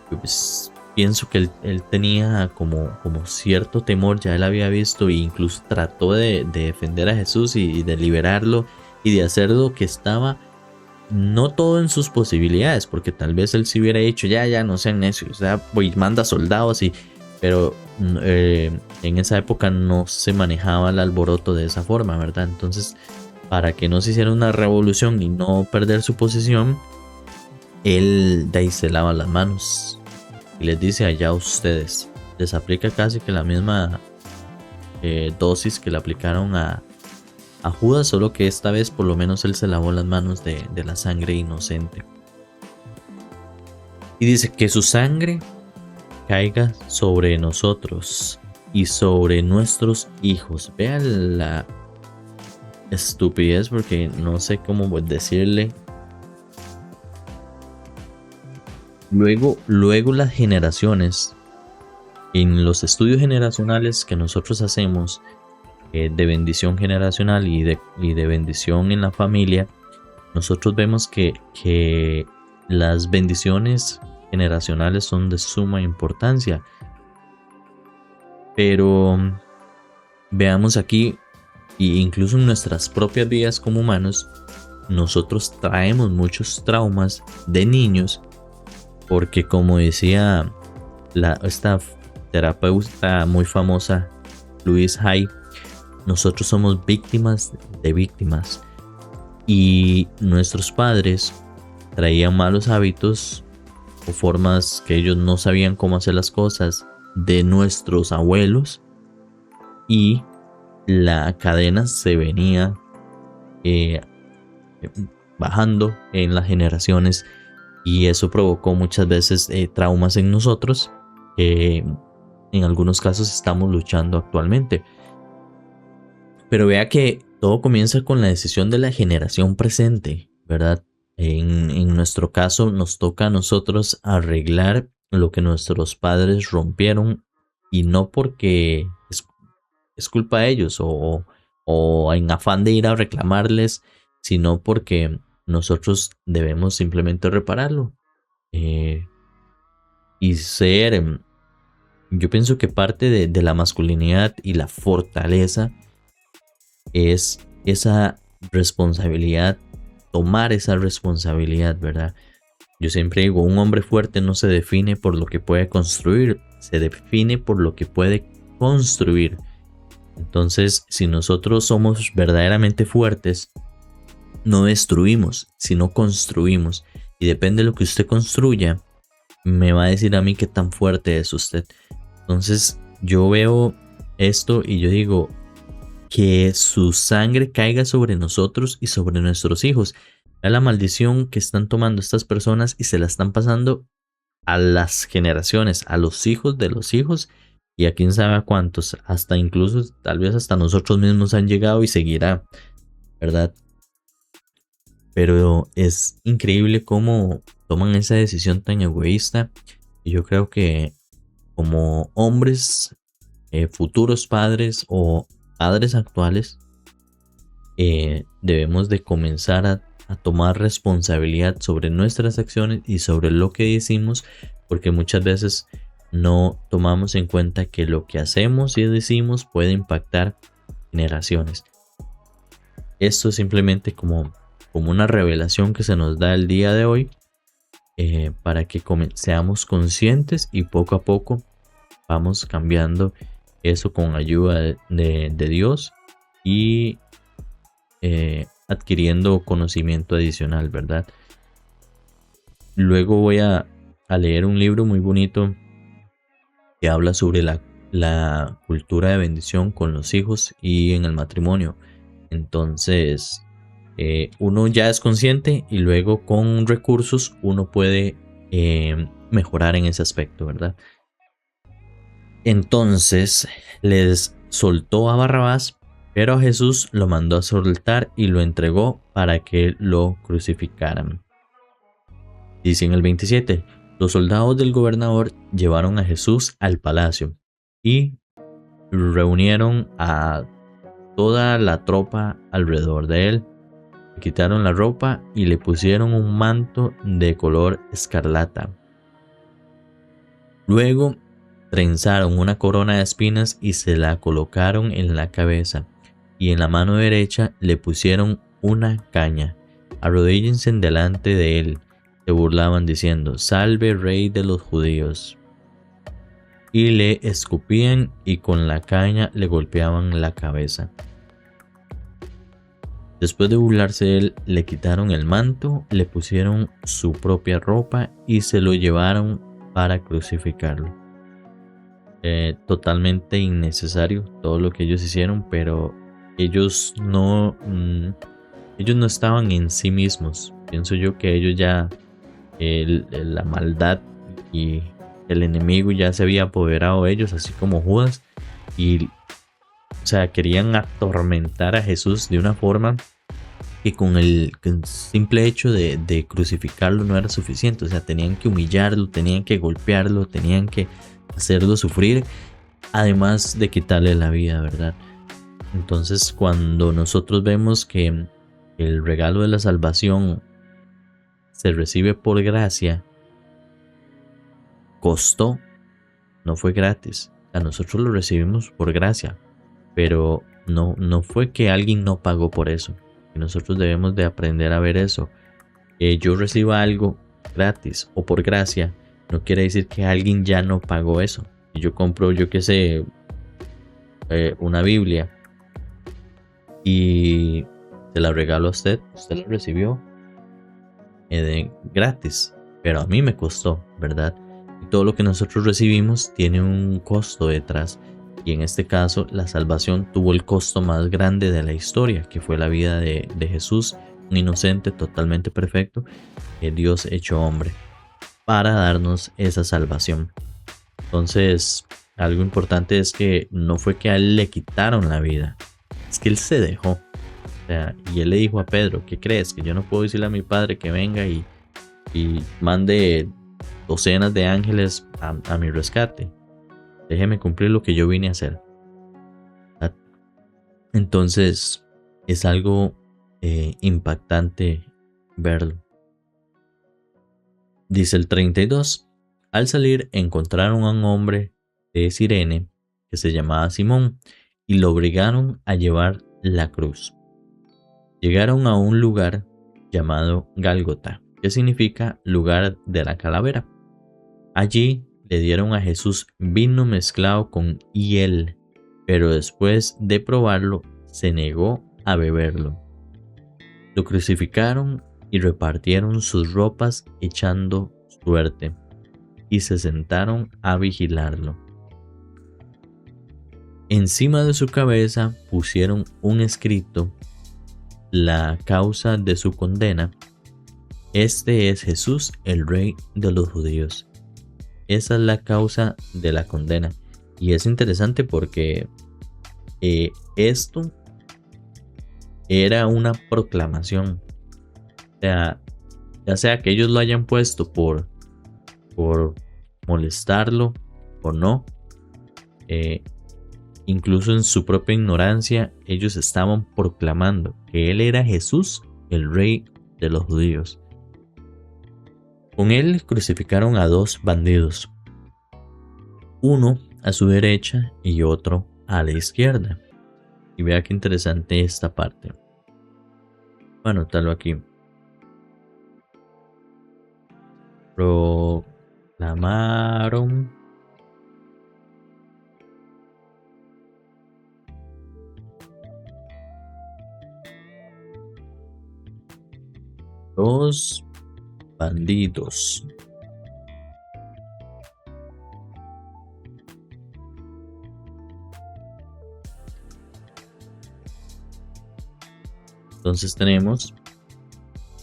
pues pienso que él tenía como cierto temor, ya él había visto e incluso trató de defender a Jesús y de liberarlo y de hacer lo que estaba, no todo en sus posibilidades, porque tal vez él se hubiera dicho ya no sean necios, o sea, manda soldados, pero en esa época no se manejaba el alboroto de esa forma, ¿verdad? Entonces, para que no se hiciera una revolución y no perder su posición, él de ahí se lava las manos y les dice: allá ustedes. Les aplica casi que la misma dosis que le aplicaron a Judas, solo que esta vez por lo menos él se lavó las manos de la sangre inocente. Y dice: que su sangre caiga sobre nosotros y sobre nuestros hijos. Vean la estupidez, porque no sé cómo decirle. Luego las generaciones, en los estudios generacionales que nosotros hacemos, de bendición generacional y de bendición en la familia, nosotros vemos que las bendiciones generacionales son de suma importancia. Pero veamos aquí, e incluso en nuestras propias vidas como humanos, nosotros traemos muchos traumas de niños, porque como decía esta terapeuta muy famosa, Louise Hay, nosotros somos víctimas de víctimas, y nuestros padres traían malos hábitos o formas que ellos no sabían cómo hacer las cosas de nuestros abuelos, y la cadena se venía eh, bajando en las generaciones, y eso provocó muchas veces traumas en nosotros que en algunos casos estamos luchando actualmente. Pero vea que todo comienza con la decisión de la generación presente, ¿verdad? En nuestro caso nos toca a nosotros arreglar lo que nuestros padres rompieron, y no porque es culpa de ellos o en afán de ir a reclamarles, sino porque nosotros debemos simplemente repararlo. eh, y ser, yo pienso que parte de la masculinidad y la fortaleza es esa responsabilidad, tomar esa responsabilidad, ¿verdad? Yo siempre digo, un hombre fuerte no se define por lo que puede construir, se define por lo que puede construir. Entonces, si nosotros somos verdaderamente fuertes, no destruimos, sino construimos. Y depende de lo que usted construya, me va a decir a mí qué tan fuerte es usted. Entonces, yo veo esto y yo digo, que su sangre caiga sobre nosotros y sobre nuestros hijos. Vea la maldición que están tomando estas personas y se la están pasando a las generaciones, a los hijos de los hijos, y a quién sabe a cuántos, hasta incluso tal vez hasta nosotros mismos han llegado y seguirá, ¿verdad? Pero es increíble cómo toman esa decisión tan egoísta, y yo creo que como hombres, futuros padres o padres actuales, debemos de comenzar a tomar responsabilidad sobre nuestras acciones y sobre lo que decimos, porque muchas veces no tomamos en cuenta que lo que hacemos y decimos puede impactar generaciones. Esto es simplemente como una revelación que se nos da el día de hoy, para que seamos conscientes y poco a poco vamos cambiando eso con ayuda de Dios, y adquiriendo conocimiento adicional, ¿verdad? Luego voy a leer un libro muy bonito que habla sobre la cultura de bendición con los hijos y en el matrimonio. Entonces, uno ya es consciente y luego con recursos uno puede mejorar en ese aspecto, ¿verdad? Entonces les soltó a Barrabás, pero a Jesús lo mandó a soltar y lo entregó para que lo crucificaran. Dice en el 27, los soldados del gobernador llevaron a Jesús al palacio y reunieron a toda la tropa alrededor de él. Le quitaron la ropa y le pusieron un manto de color escarlata. Luego trenzaron una corona de espinas y se la colocaron en la cabeza, y en la mano derecha le pusieron una caña. Arrodíllense delante de él. Se burlaban diciendo, salve rey de los judíos. Y le escupían y con la caña le golpeaban la cabeza. Después de burlarse de él, le quitaron el manto, le pusieron su propia ropa y se lo llevaron para crucificarlo. Totalmente innecesario todo lo que ellos hicieron, pero ellos no estaban en sí mismos. Pienso yo que ellos ya, la maldad y el enemigo ya se había apoderado de ellos, así como Judas, y o sea, querían atormentar a Jesús de una forma que con el simple hecho de crucificarlo no era suficiente. O sea, tenían que humillarlo, tenían que golpearlo, tenían que hacerlo sufrir, además de quitarle la vida, ¿verdad? Entonces, cuando nosotros vemos que el regalo de la salvación se recibe por gracia, costó, no fue gratis. O sea, nosotros lo recibimos por gracia, pero no fue que alguien no pagó por eso. Y nosotros debemos de aprender a ver eso. Que yo reciba algo gratis o por gracia no quiere decir que alguien ya no pagó eso. Si yo compro, yo qué sé, una Biblia y se la regalo a usted la recibió gratis, pero a mí me costó, ¿verdad? Y todo lo que nosotros recibimos tiene un costo detrás. Y en este caso, la salvación tuvo el costo más grande de la historia, que fue la vida de Jesús, un inocente totalmente perfecto, Dios hecho hombre, para darnos esa salvación. Entonces, algo importante es que no fue que a él le quitaron la vida, es que él se dejó. O sea, y él le dijo a Pedro: ¿qué crees? Que yo no puedo decirle a mi padre que venga y mande docenas de ángeles a mi rescate. Déjeme cumplir lo que yo vine a hacer. Entonces, es algo impactante verlo. Dice el 32. Al salir encontraron a un hombre de Cirene que se llamaba Simón y lo obligaron a llevar la cruz. Llegaron a un lugar llamado Gálgota, que significa lugar de la calavera. Allí le dieron a Jesús vino mezclado con hiel, pero después de probarlo se negó a beberlo. Lo crucificaron y repartieron sus ropas echando suerte, y se sentaron a vigilarlo. Encima de su cabeza pusieron un escrito: la causa de su condena. Este es Jesús, el Rey de los judíos. Esa es la causa de la condena. Y es interesante porque esto era una proclamación. O sea, ya sea que ellos lo hayan puesto por molestarlo o no, incluso en su propia ignorancia, ellos estaban proclamando que él era Jesús, el Rey de los judíos. Con él crucificaron a dos bandidos, uno a su derecha y otro a la izquierda. Y vea qué interesante esta parte. Bueno, anotarlo aquí. Proclamaron los bandidos. Entonces tenemos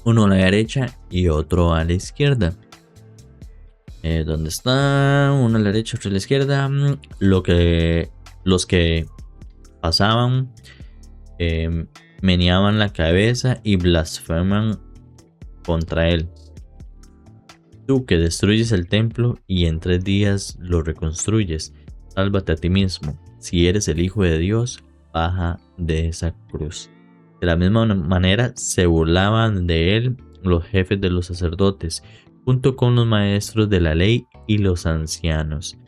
uno a la derecha y otro a la izquierda. ¿Dónde está? Uno a la derecha, otro a la izquierda. Los que pasaban meneaban la cabeza y blasfeman contra él. Tú que destruyes el templo y en 3 días lo reconstruyes, sálvate a ti mismo. Si eres el Hijo de Dios, baja de esa cruz. De la misma manera se burlaban de él los jefes de los sacerdotes, junto con los maestros de la ley y los ancianos.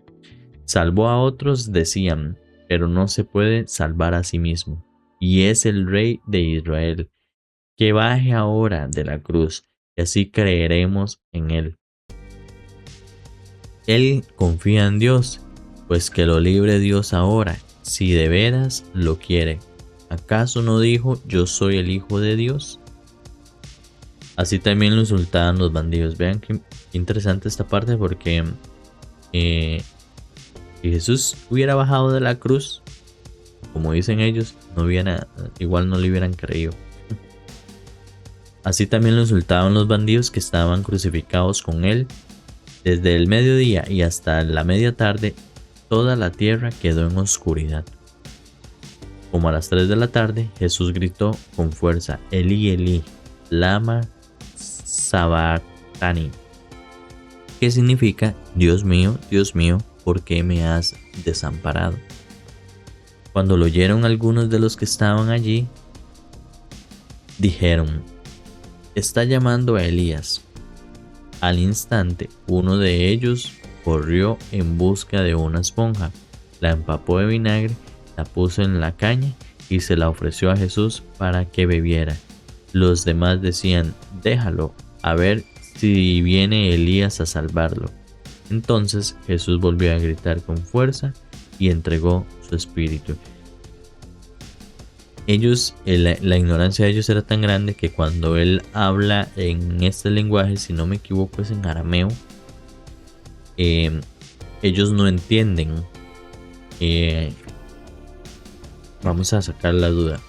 Salvó a otros, decían, pero no se puede salvar a sí mismo. Y es el Rey de Israel. Que baje ahora de la cruz, y así creeremos en él. Él confía en Dios, pues que lo libre Dios ahora, si de veras lo quiere. ¿Acaso no dijo: yo soy el Hijo de Dios? Así también lo insultaban los bandidos. Vean qué interesante esta parte, porque si Jesús hubiera bajado de la cruz, como dicen ellos, igual no le hubieran creído. Así también lo insultaban los bandidos que estaban crucificados con él. Desde el mediodía y hasta la media tarde, toda la tierra quedó en oscuridad. Como a las 3 de la tarde, Jesús gritó con fuerza: Elí, Elí, lama sabactani, que significa: Dios mío, ¿por qué me has desamparado? Cuando lo oyeron algunos de los que estaban allí, dijeron: está llamando a Elías. Al instante, uno de ellos corrió en busca de una esponja, la empapó de vinagre, la puso en la caña y se la ofreció a Jesús para que bebiera. Los demás decían: déjalo, a ver si viene Elías a salvarlo. Entonces Jesús volvió a gritar con fuerza y entregó su espíritu. La ignorancia de ellos era tan grande que cuando él habla en este lenguaje, si no me equivoco es en arameo, ellos no entienden Vamos a sacar la duda.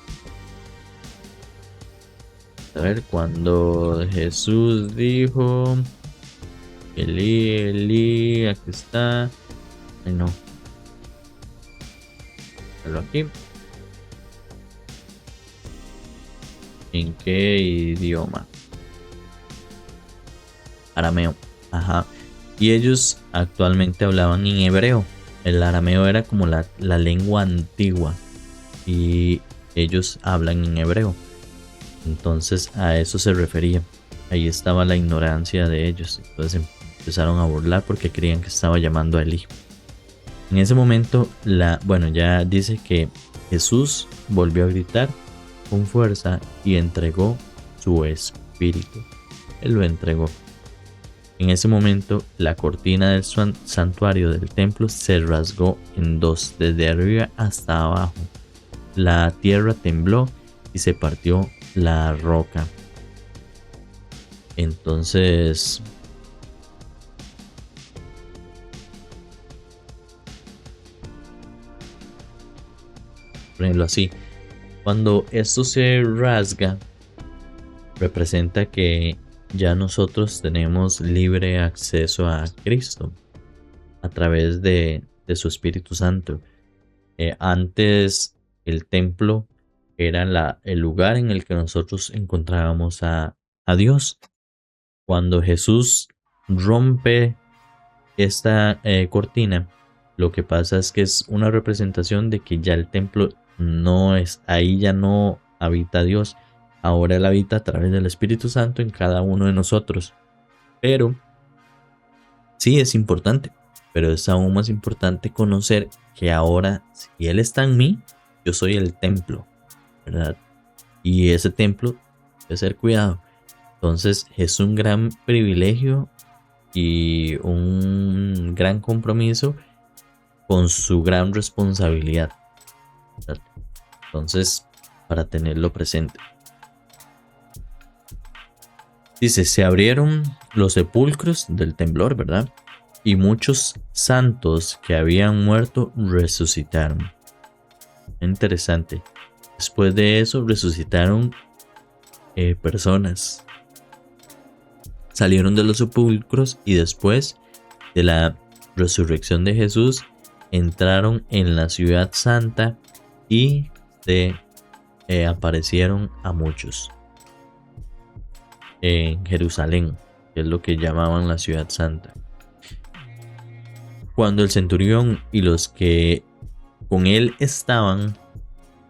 A ver, cuando Jesús dijo: Elí, Elí, aquí está. Ay, no. Pero aquí. ¿En qué idioma? Arameo. Ajá. Y ellos actualmente hablaban en hebreo. El arameo era como la lengua antigua. Y ellos hablan en hebreo. Entonces a eso se refería. Ahí estaba la ignorancia de ellos. Entonces empezaron a burlar porque creían que estaba llamando a Elí. En ese momento, ya dice que Jesús volvió a gritar con fuerza y entregó su espíritu. Él lo entregó. En ese momento, la cortina del santuario del templo se rasgó en dos, desde arriba hasta abajo. La tierra tembló y se partió la roca. Entonces, ponerlo así, cuando esto se rasga, representa que ya nosotros tenemos libre acceso a Cristo a través de su Espíritu Santo. Antes el templo era el lugar en el que nosotros encontrábamos a Dios. Cuando Jesús rompe esta cortina, lo que pasa es que es una representación de que ya el templo no es, ahí ya no habita Dios. Ahora Él habita a través del Espíritu Santo en cada uno de nosotros. Pero sí es importante, pero es aún más importante conocer que ahora, si Él está en mí, yo soy el templo, ¿verdad? Y ese templo debe ser cuidado. Entonces es un gran privilegio y un gran compromiso con su gran responsabilidad, ¿verdad? Entonces, para tenerlo presente. Dice, se abrieron los sepulcros del temblor, ¿verdad? Y muchos santos que habían muerto resucitaron. Interesante. Después de eso resucitaron personas. Salieron de los sepulcros y después de la resurrección de Jesús entraron en la ciudad santa y se aparecieron a muchos en Jerusalén, que es lo que llamaban la ciudad santa. Cuando el centurión y los que con él estaban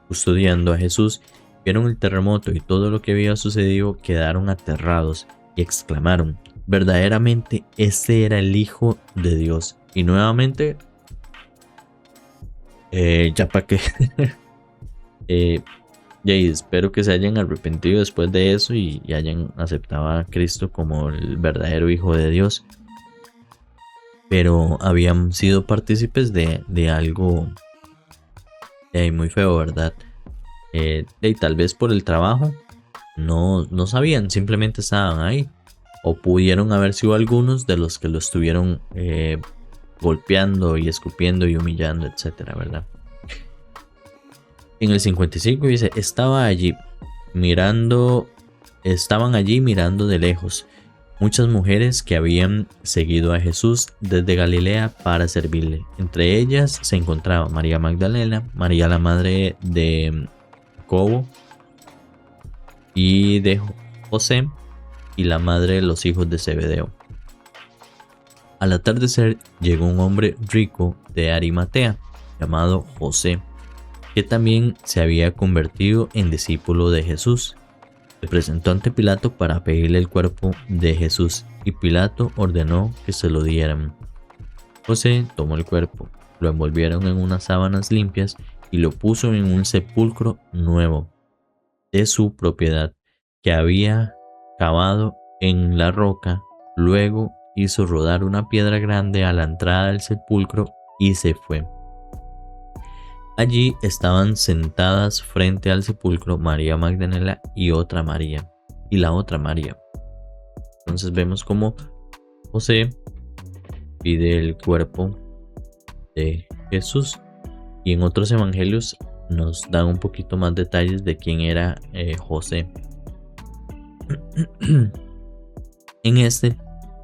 custodiando a Jesús vieron el terremoto y todo lo que había sucedido, quedaron aterrados y exclamaron: verdaderamente este era el Hijo de Dios. Y nuevamente, ya para qué. Y espero que se hayan arrepentido después de eso y hayan aceptado a Cristo como el verdadero Hijo de Dios. Pero habían sido partícipes de algo muy feo, ¿verdad? Y tal vez por el trabajo no sabían, simplemente estaban ahí. O pudieron haber sido algunos de los que lo estuvieron golpeando y escupiendo y humillando, etcétera, ¿verdad? En el 55 dice, estaban allí mirando de lejos muchas mujeres que habían seguido a Jesús desde Galilea para servirle. Entre ellas se encontraba María Magdalena, María la madre de Jacobo y de José, y la madre de los hijos de Zebedeo. Al atardecer llegó un hombre rico de Arimatea llamado José, que también se había convertido en discípulo de Jesús. Se presentó ante Pilato para pedirle el cuerpo de Jesús, y Pilato ordenó que se lo dieran. José tomó el cuerpo, lo envolvieron en unas sábanas limpias y lo puso en un sepulcro nuevo de su propiedad que había cavado en la roca. Luego hizo rodar una piedra grande a la entrada del sepulcro y se fue. Allí estaban sentadas frente al sepulcro María Magdalena y la otra María. Entonces vemos cómo José pide el cuerpo de Jesús Y en otros evangelios nos dan un poquito más detalles de quién era José. En este,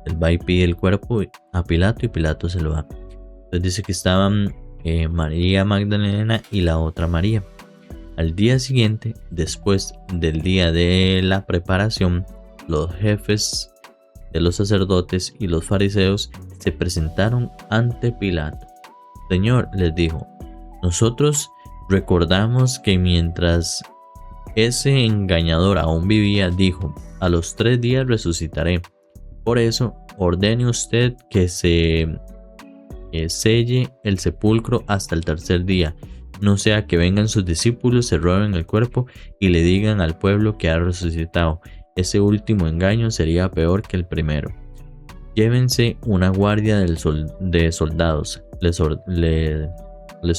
él va y pide el cuerpo a Pilato y Pilato se lo da. Entonces dice que estaban María Magdalena y la otra María. Al día siguiente, después del día de la preparación, los jefes de los sacerdotes y los fariseos se presentaron ante Pilato. Señor, les dijo, nosotros recordamos que mientras ese engañador aún vivía, dijo, a los 3 días resucitaré. Por eso, ordene usted que se selle el sepulcro hasta el tercer día, no sea que vengan sus discípulos, se roben el cuerpo y le digan al pueblo que ha resucitado. Ese último engaño sería peor que el primero. Llévense una guardia de soldados, les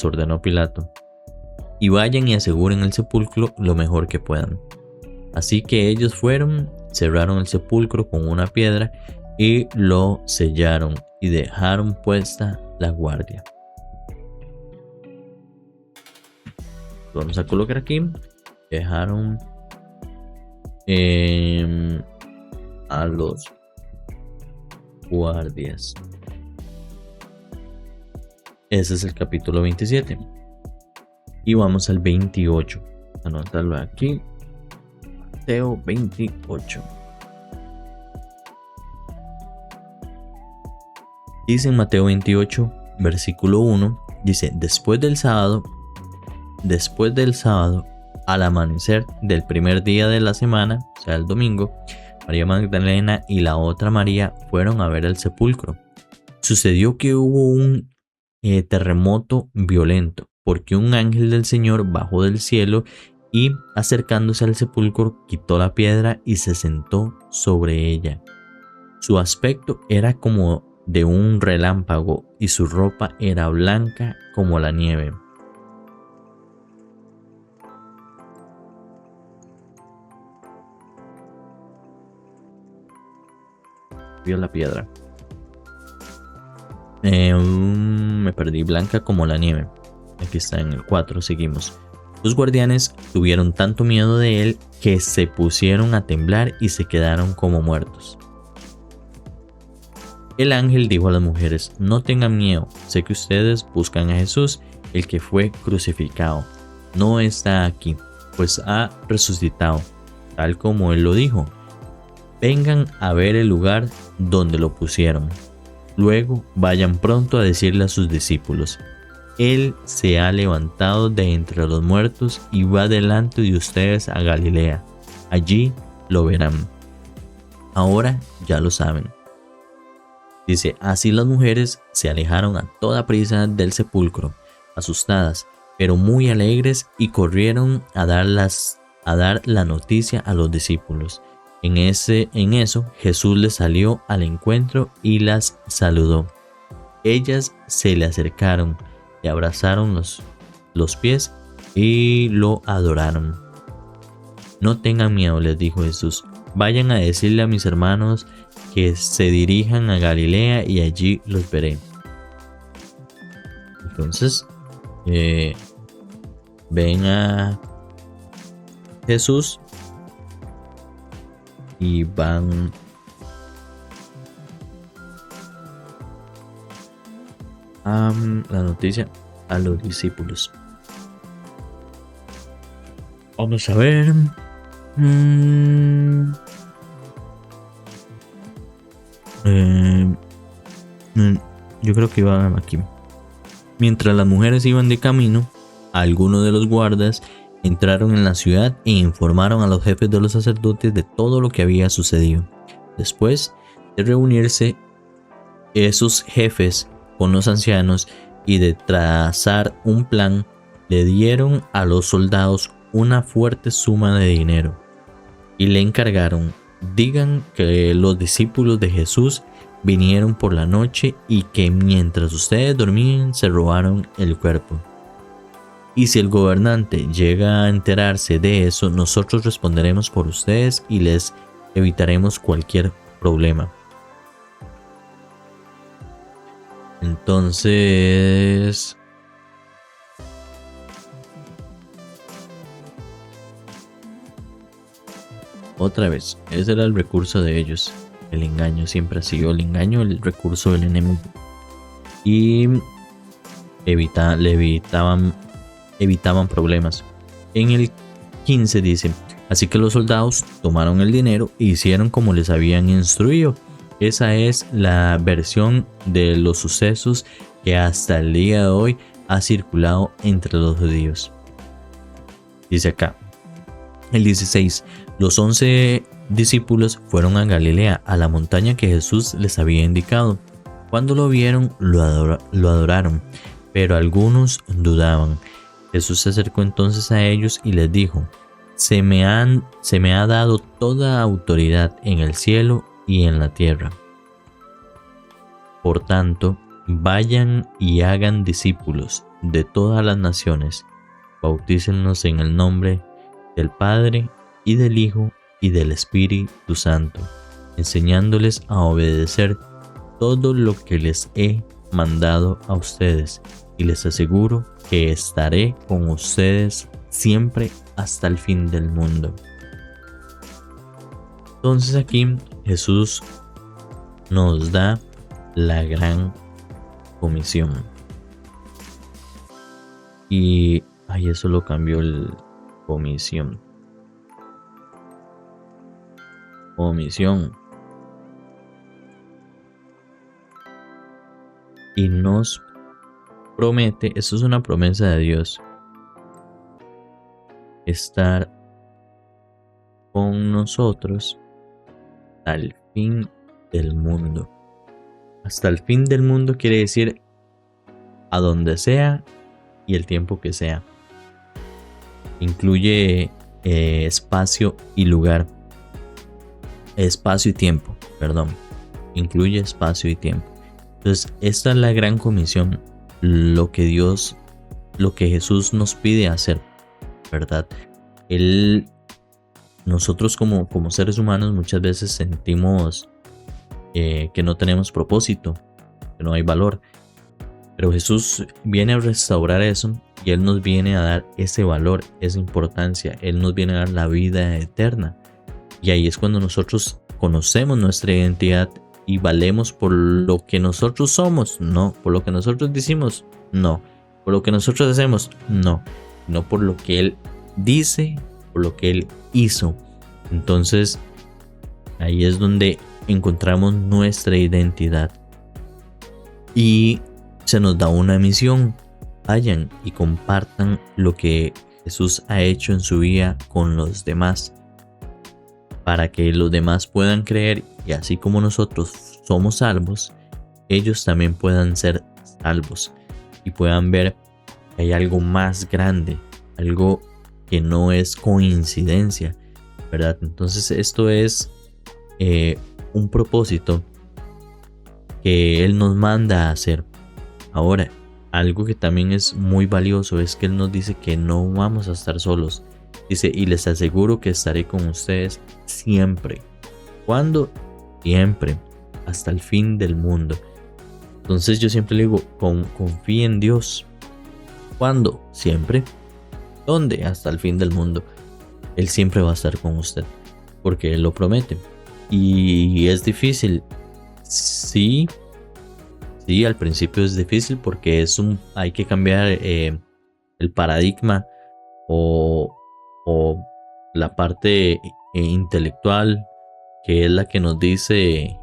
ordenó Pilato, y vayan y aseguren el sepulcro lo mejor que puedan. Así que ellos fueron, cerraron el sepulcro con una piedra y lo sellaron y dejaron puesta la guardia. Vamos a colocar aquí. Dejaron a los guardias. Ese es el capítulo 27. Y vamos al 28. Anotarlo aquí. Mateo 28. Dice en Mateo 28, versículo 1, dice, después del sábado, al amanecer del primer día de la semana, o sea el domingo, María Magdalena y la otra María fueron a ver el sepulcro. Sucedió que hubo un terremoto violento, porque un ángel del Señor bajó del cielo y, acercándose al sepulcro, quitó la piedra y se sentó sobre ella. Su aspecto era como de un relámpago y su ropa era blanca como la nieve. Vio la piedra. Me perdí. Blanca como la nieve. Aquí está en el 4, seguimos. Los guardianes tuvieron tanto miedo de él que se pusieron a temblar y se quedaron como muertos. El ángel dijo a las mujeres, no tengan miedo, sé que ustedes buscan a Jesús, el que fue crucificado. No está aquí, pues ha resucitado, tal como él lo dijo. Vengan a ver el lugar donde lo pusieron. Luego vayan pronto a decirle a sus discípulos, Él se ha levantado de entre los muertos y va delante de ustedes a Galilea. Allí lo verán. Ahora ya lo saben. Dice, así las mujeres se alejaron a toda prisa del sepulcro, asustadas, pero muy alegres, y corrieron a dar la noticia a los discípulos. En eso Jesús les salió al encuentro y las saludó. Ellas se le acercaron, le abrazaron los pies y lo adoraron. No tengan miedo, les dijo Jesús. Vayan a decirle a mis hermanos que se dirijan a Galilea y allí los veré. Entonces, ven a Jesús y van a la noticia a los discípulos. Vamos a ver. Yo creo que iba aquí. Mientras las mujeres iban de camino, algunos de los guardas entraron en la ciudad e informaron a los jefes de los sacerdotes de todo lo que había sucedido. Después de reunirse esos jefes con los ancianos y de trazar un plan, le dieron a los soldados una fuerte suma de dinero y le encargaron: digan que los discípulos de Jesús vinieron por la noche y que mientras ustedes dormían se robaron el cuerpo. Y si el gobernante llega a enterarse de eso, nosotros responderemos por ustedes y les evitaremos cualquier problema. Entonces, Otra vez, ese era el recurso de ellos. El engaño siempre ha sido el engaño, el recurso del enemigo. Y evitaban problemas. En el 15 dice: así que los soldados tomaron el dinero e hicieron como les habían instruido. Esa es la versión de los sucesos que hasta el día de hoy ha circulado entre los judíos. Dice acá, el 16: los 11 discípulos fueron a Galilea, a la montaña que Jesús les había indicado. Cuando lo vieron, lo adoraron, pero algunos dudaban. Jesús se acercó entonces a ellos y les dijo: se me ha dado toda autoridad en el cielo y en la tierra. Por tanto, vayan y hagan discípulos de todas las naciones, bautícenlos en el nombre del Padre y del Hijo y del Espíritu Santo, enseñándoles a obedecer todo lo que les he mandado a ustedes, y les aseguro que estaré con ustedes siempre hasta el fin del mundo. Entonces aquí Jesús nos da la gran comisión. Y eso lo cambió el comisión. Y nos promete, eso es una promesa de Dios, estar con nosotros al fin del mundo. Hasta el fin del mundo quiere decir a donde sea y el tiempo que sea. Incluye espacio y lugar. Espacio y tiempo, perdón. Incluye espacio y tiempo. Entonces, esta es la gran comisión, lo que Jesús nos pide hacer, ¿verdad? Nosotros como seres humanos muchas veces sentimos que no tenemos propósito, que no hay valor. Pero Jesús viene a restaurar eso y Él nos viene a dar ese valor, esa importancia. Él nos viene a dar la vida eterna. Y ahí es cuando nosotros conocemos nuestra identidad y valemos por lo que nosotros somos, no por lo que nosotros decimos, no por lo que nosotros hacemos, no por lo que Él dice, por lo que Él hizo. Entonces ahí es donde encontramos nuestra identidad y se nos da una misión: vayan y compartan lo que Jesús ha hecho en su vida con los demás, para que los demás puedan creer, y así como nosotros somos salvos, ellos también puedan ser salvos y puedan ver que hay algo más grande, algo que no es coincidencia, ¿verdad? Entonces esto es un propósito que Él nos manda a hacer. Ahora, algo que también es muy valioso es que Él nos dice que no vamos a estar solos. Dice: y les aseguro que estaré con ustedes siempre. ¿Cuándo? Siempre, hasta el fin del mundo. Entonces yo siempre le digo, confíe en Dios. ¿Cuándo? Siempre. ¿Dónde? Hasta el fin del mundo. Él siempre va a estar con usted, porque Él lo promete. Y es difícil. Sí, al principio es difícil porque hay que cambiar el paradigma o la parte intelectual, que es la que nos dice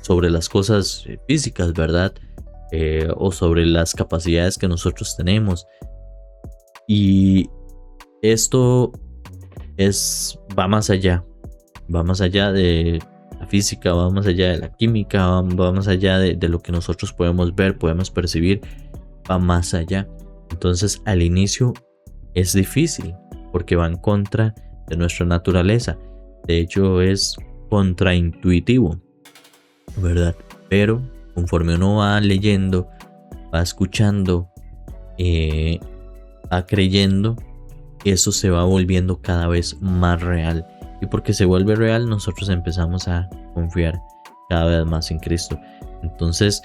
sobre las cosas físicas, ¿verdad? O sobre las capacidades que nosotros tenemos. Y esto va más allá de la física, va más allá de la química, va más allá de lo que nosotros podemos ver, podemos percibir, va más allá. Entonces al inicio es difícil porque va en contra de nuestra naturaleza. De hecho es contraintuitivo, ¿verdad? Pero conforme uno va leyendo, va escuchando, va creyendo, eso se va volviendo cada vez más real. Y porque se vuelve real, nosotros empezamos a confiar cada vez más en Cristo. Entonces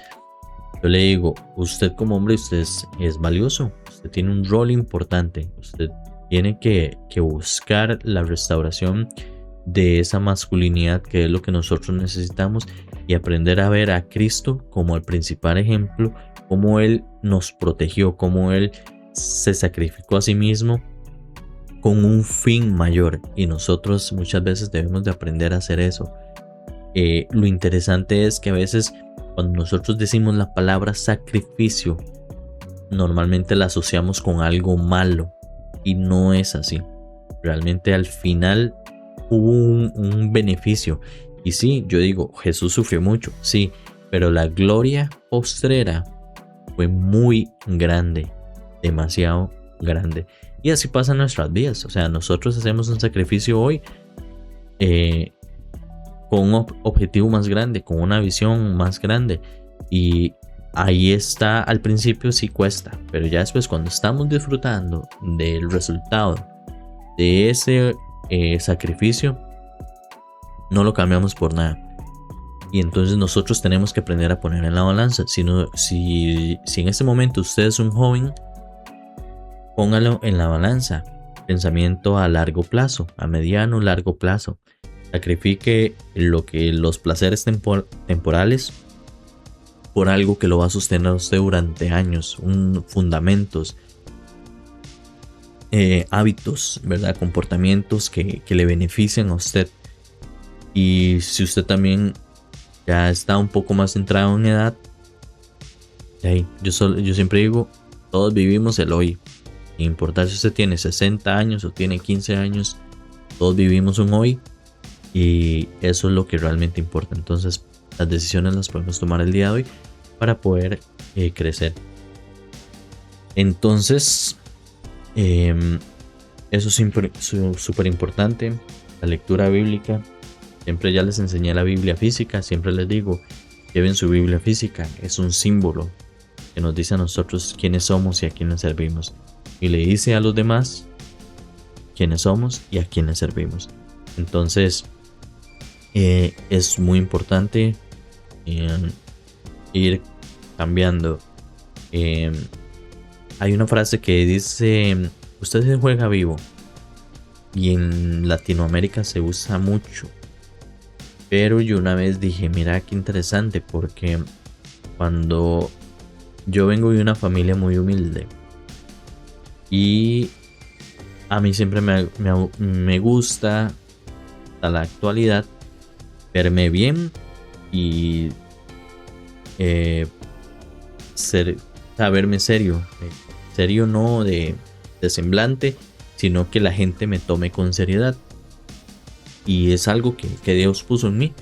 yo le digo, usted como hombre, usted es valioso, usted tiene un rol importante, usted tiene que buscar la restauración de esa masculinidad que es lo que nosotros necesitamos y aprender a ver a Cristo como el principal ejemplo, cómo Él nos protegió, cómo Él se sacrificó a sí mismo con un fin mayor, y nosotros muchas veces debemos de aprender a hacer eso. Lo interesante es que a veces cuando nosotros decimos la palabra sacrificio, normalmente la asociamos con algo malo, y no es así. Realmente al final hubo un beneficio. Y sí, yo digo, Jesús sufrió mucho, sí, pero la gloria postrera fue muy grande, demasiado grande. Y así pasa en nuestras vidas. O sea, nosotros hacemos un sacrificio hoy con un objetivo más grande, con una visión más grande. Y ahí está, al principio sí cuesta, pero ya después cuando estamos disfrutando del resultado de ese sacrificio, no lo cambiamos por nada. Y entonces nosotros tenemos que aprender a poner en la balanza. Si en este momento usted es un joven, póngalo en la balanza. Pensamiento a largo plazo, a mediano, largo plazo. Sacrifique los placeres temporales por algo que lo va a sostener a usted durante años. Fundamentos, hábitos, ¿verdad? Comportamientos que le benefician a usted. Y si usted también ya está un poco más centrado en edad, yo siempre digo, todos vivimos el hoy. Sin importar si usted tiene 60 años o tiene 15 años, todos vivimos un hoy, y eso es lo que realmente importa. Entonces las decisiones las podemos tomar el día de hoy para poder crecer. Entonces eso es súper importante, la lectura bíblica. Siempre ya les enseñé la Biblia física, siempre les digo, lleven su Biblia física, es un símbolo que nos dice a nosotros quiénes somos y a quiénes servimos. Y le dice a los demás quiénes somos y a quiénes servimos. Entonces, es muy importante ir cambiando. Hay una frase que dice, usted se juega vivo. Y en Latinoamérica se usa mucho. Pero yo una vez dije, mira qué interesante, porque cuando yo vengo de una familia muy humilde, y a mí siempre me gusta hasta la actualidad verme bien y verme serio. Serio no de semblante, sino que la gente me tome con seriedad. Y es algo que Dios puso en mí.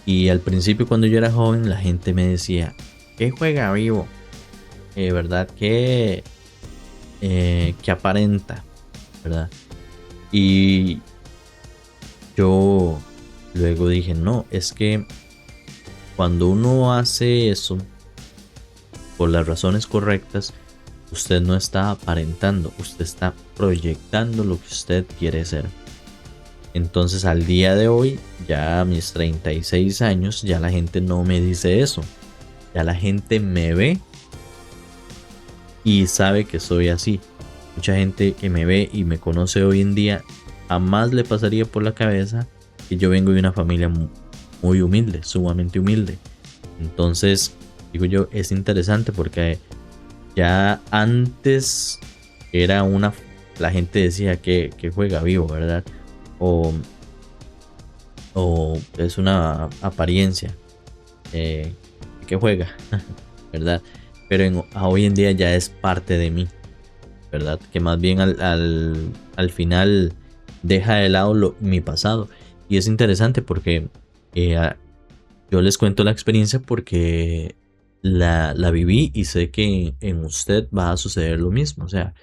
Y al principio, cuando yo era joven, la gente me decía, ¿qué juega vivo? ¿Verdad? Que aparenta, ¿verdad? Y yo luego dije, no, es que cuando uno hace eso por las razones correctas, usted no está aparentando, usted está proyectando lo que usted quiere ser. Entonces al día de hoy, ya a mis 36 años, ya la gente no me dice eso. Ya la gente me ve y sabe que soy así. Mucha gente que me ve y me conoce hoy en día, jamás le pasaría por la cabeza que yo vengo de una familia muy humilde, sumamente humilde. Entonces, digo yo, es interesante porque ya antes era la gente decía que juega vivo, ¿verdad? O es una apariencia que juega, ¿verdad? Pero hoy en día ya es parte de mí, ¿verdad? Que más bien al final deja de lado mi pasado. Y es interesante porque yo les cuento la experiencia porque la viví, y sé que en usted va a suceder lo mismo. O sea,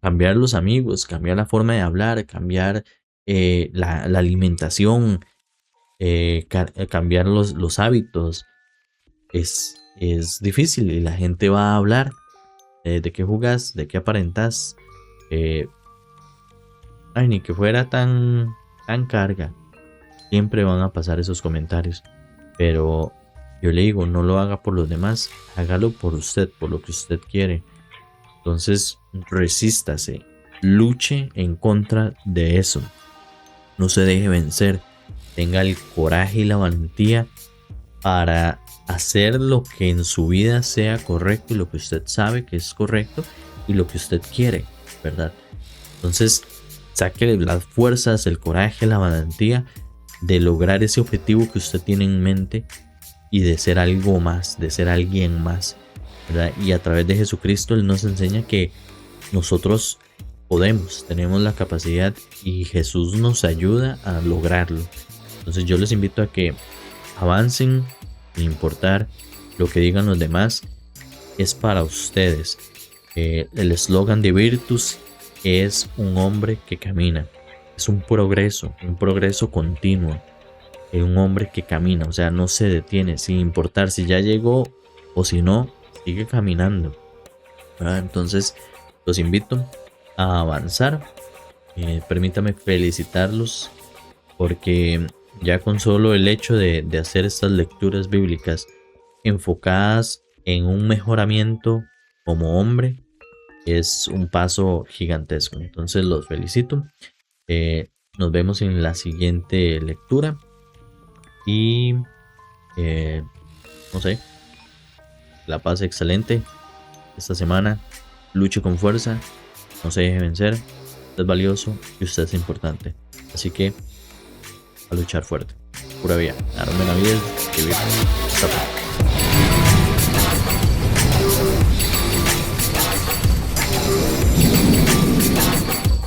cambiar los amigos, cambiar la forma de hablar, cambiar la alimentación, cambiar los hábitos, es difícil, y la gente va a hablar de qué jugas, de qué aparentas. Ni que fuera tan carga. Siempre van a pasar esos comentarios, pero yo le digo, no lo haga por los demás, hágalo por usted, por lo que usted quiere. Entonces resístase luche en contra de eso. No se deje vencer. Tenga el coraje y la valentía para hacer lo que en su vida sea correcto y lo que usted sabe que es correcto y lo que usted quiere, ¿verdad? Entonces, saque las fuerzas, el coraje, la valentía de lograr ese objetivo que usted tiene en mente y de ser algo más, de ser alguien más, ¿verdad? Y a través de Jesucristo Él nos enseña que nosotros podemos, tenemos la capacidad y Jesús nos ayuda a lograrlo. Entonces yo les invito a que avancen sin importar lo que digan los demás. Es para ustedes. El eslogan de Virtus es un hombre que camina. Es un progreso continuo. Es un hombre que camina, o sea, no se detiene sin importar si ya llegó o si no, sigue caminando, ¿verdad? Entonces los invito a avanzar. Permítame felicitarlos porque ya con solo el hecho de hacer estas lecturas bíblicas enfocadas en un mejoramiento como hombre es un paso gigantesco. Entonces los felicito. Nos vemos en la siguiente lectura y no sé, la paz excelente esta semana. Luche con fuerza, no se deje vencer. Usted es valioso y usted es importante. Así que a luchar fuerte. Pura vida. Aaron Benavides. Hasta pronto.